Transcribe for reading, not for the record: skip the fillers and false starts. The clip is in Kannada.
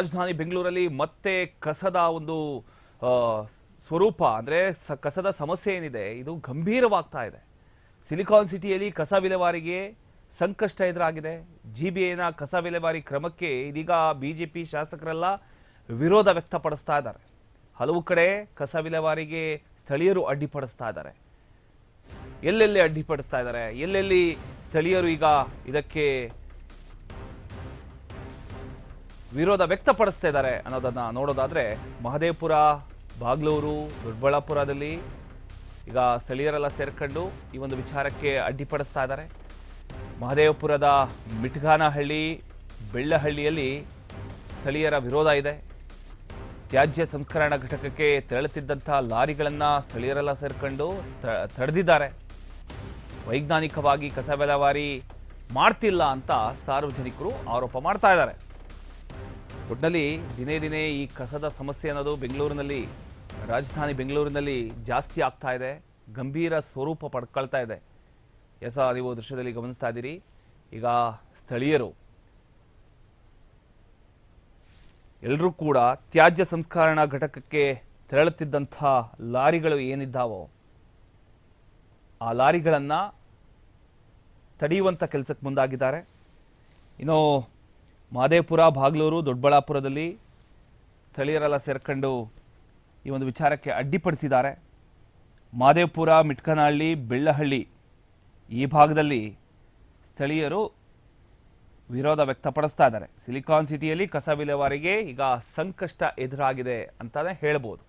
ರಾಜಧಾನಿ ಬೆಂಗಳೂರಲ್ಲಿ ಮತ್ತೆ ಕಸದ ಒಂದು ಸ್ವರೂಪ ಅಂದ್ರೆ ಕಸದ ಸಮಸ್ಯೆ ಏನಿದೆ ಇದು ಗಂಭೀರವಾಗ್ತಾ ಇದೆ. ಸಿಲಿಕಾನ್ ಸಿಟಿಯಲ್ಲಿ ಕಸ ವಿಲೇವಾರಿಗೆ ಸಂಕಷ್ಟ ಎದುರಾಗಿದೆ. ಜಿಬಿಎನ ಕಸ ವಿಲೇವಾರಿ ಕ್ರಮಕ್ಕೆ ಇದೀಗ ಬಿಜೆಪಿ ಶಾಸಕರೆಲ್ಲ ವಿರೋಧ ವ್ಯಕ್ತಪಡಿಸ್ತಾ ಇದ್ದಾರೆ. ಹಲವು ಕಡೆ ಕಸ ವಿಲೇವಾರಿಗೆ ಸ್ಥಳೀಯರು ಅಡ್ಡಿಪಡಿಸ್ತಾ ಇದ್ದಾರೆ. ಎಲ್ಲೆಲ್ಲಿ ಅಡ್ಡಿಪಡಿಸ್ತಾ ಇದ್ದಾರೆ, ಎಲ್ಲೆಲ್ಲಿ ಸ್ಥಳೀಯರು ಈಗ ಇದಕ್ಕೆ ವಿರೋಧ ವ್ಯಕ್ತಪಡಿಸ್ತಾ ಇದ್ದಾರೆ ಅನ್ನೋದನ್ನ ನೋಡೋದಾದ್ರೆ ಮಹದೇವಪುರ, ಬಾಗ್ಲೂರು, ದೊಡ್ಡಬಳ್ಳಾಪುರದಲ್ಲಿ ಈಗ ಸ್ಥಳೀಯರೆಲ್ಲ ಸೇರ್ಕೊಂಡು ಈ ಒಂದು ವಿಚಾರಕ್ಕೆ ಅಡ್ಡಿಪಡಿಸ್ತಾ ಇದ್ದಾರೆ. ಮಹದೇವಪುರದ ಮಿಟ್ಗಾನಹಳ್ಳಿ, ಬೆಳ್ಳಹಳ್ಳಿಯಲ್ಲಿ ಸ್ಥಳೀಯರ ವಿರೋಧ ಇದೆ. ತ್ಯಾಜ್ಯ ಸಂಸ್ಕರಣಾ ಘಟಕಕ್ಕೆ ತೆರಳುತ್ತಿದ್ದಂಥ ಲಾರಿಗಳನ್ನು ಸ್ಥಳೀಯರೆಲ್ಲ ಸೇರ್ಕೊಂಡು ತಡೆದಿದ್ದಾರೆ. ವೈಜ್ಞಾನಿಕವಾಗಿ ಕಸ ವಿಲೇವಾರಿ ಮಾಡ್ತಿಲ್ಲ ಅಂತ ಸಾರ್ವಜನಿಕರು ಆರೋಪ ಮಾಡ್ತಾ ಇದ್ದಾರೆ. ಒಟ್ಟಿನಲ್ಲಿ ದಿನೇ ದಿನೇ ಈ ಕಸದ ಸಮಸ್ಯೆ ಅನ್ನೋದು ಬೆಂಗಳೂರಿನಲ್ಲಿ, ರಾಜಧಾನಿ ಬೆಂಗಳೂರಿನಲ್ಲಿ ಜಾಸ್ತಿ ಆಗ್ತಾ ಇದೆ, ಗಂಭೀರ ಸ್ವರೂಪ ಪಡ್ಕೊಳ್ತಾ ಇದೆ. ನೀವು ದೃಶ್ಯದಲ್ಲಿ ಗಮನಿಸ್ತಾ ಇದ್ದೀರಿ. ಈಗ ಸ್ಥಳೀಯರು ಎಲ್ಲರೂ ಕೂಡ ತ್ಯಾಜ್ಯ ಸಂಸ್ಕರಣಾ ಘಟಕಕ್ಕೆ ತೆರಳುತ್ತಿದ್ದಂಥ ಲಾರಿಗಳು ಏನಿದ್ದಾವೋ ಆ ಲಾರಿಗಳನ್ನು ತಡೆಯುವಂಥ ಕೆಲಸಕ್ಕೆ ಮುಂದಾಗಿದ್ದಾರೆ. ಇನ್ನು ಮಹದೇವಪುರ, ಬಾಗ್ಲೂರು, ದೊಡ್ಡಬಳ್ಳಾಪುರದಲ್ಲಿ ಸ್ಥಳೀಯರೆಲ್ಲ ಸೇರ್ಕೊಂಡು ಈ ಒಂದು ವಿಚಾರಕ್ಕೆ ಅಡ್ಡಿಪಡಿಸಿದ್ದಾರೆ. ಮಹದೇವಪುರ, ಮಿಟ್ಕನಹಳ್ಳಿ, ಬೆಳ್ಳಹಳ್ಳಿ ಈ ಭಾಗದಲ್ಲಿ ಸ್ಥಳೀಯರು ವಿರೋಧ ವ್ಯಕ್ತಪಡಿಸ್ತಾ ಇದ್ದಾರೆ. ಸಿಲಿಕಾನ್ ಸಿಟಿಯಲ್ಲಿ ಕಸ ವಿಲೇವಾರಿಗೆ ಈಗ ಸಂಕಷ್ಟ ಎದುರಾಗಿದೆ ಅಂತಾನೆ ಹೇಳ್ಬೋದು.